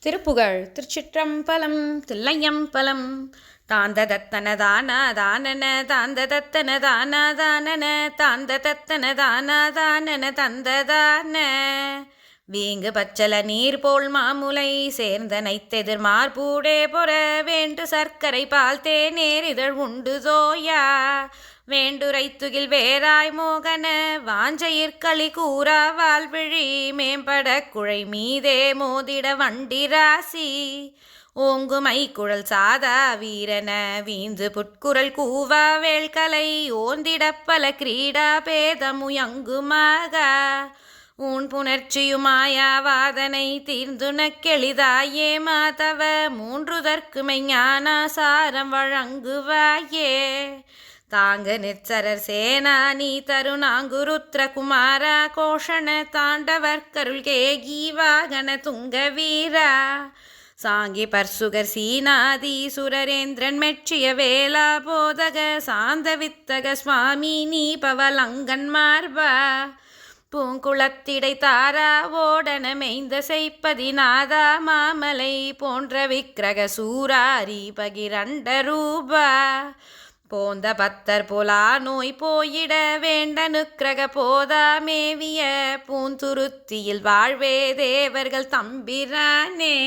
திருப்புகழ் திருச்சிற்றம்பலம் தில்லையம்பலம் தாந்ததத்தன தானா தானன தாந்ததத்தன தானா தானன தாந்ததத்தன தானா தானன தந்ததான வீங்கு பச்சல நீர் போல் மாமுலை சேர்ந்த நைத்தெதிர் மார்பூடே பொற வேண்டு சர்க்கரை பால் தேநேர் இதழ் உண்டு தோயா வேண்டுரைத்துகில் வேராய் மோகன வாஞ்சையிற்களி கூறா வாழ்விழி மேம்பட குழை மீதே மோதிட வண்டிராசி ஓங்குமை குழல் சாதா வீரன வீந்து புட்குரல் கூவா வேள்கலை ஓந்திடப்பல கிரீடா பேதமுயங்குமாக ஊன் புணர்ச்சியுமாயா வாதனை தீர்ந்துனக்கெளிதாயே மாதவ மூன்றுதற்கு மெஞ்ஞானாசாரம் வழங்குவாயே தாங்க நிற்சரர் சேனானி தருணாங்குருத்ர குமாரா கோஷண தாண்டவர்கருள் கேகி வாகன துங்க வீரா சாங்கி பர்சுகர் சீனாதி சுரரேந்திரன் மெச்சிய வேளா போதக சாந்த வித்தக சுவாமி நீ பவலங்கன் மார்பா பூங்குளத்திடை தாரா ஓடன மெய்ந்த செய்ப்பதிநாதா மாமலை போன்ற விக்கிரக சூராரி பகிரண்ட ரூபா போந்த பத்தர் போலா நோய் போயிட வேண்ட நுக்கிரக போதா மேவிய பூந்துருத்தியில் வாழ்வே தேவர்கள் தம்பிரானே.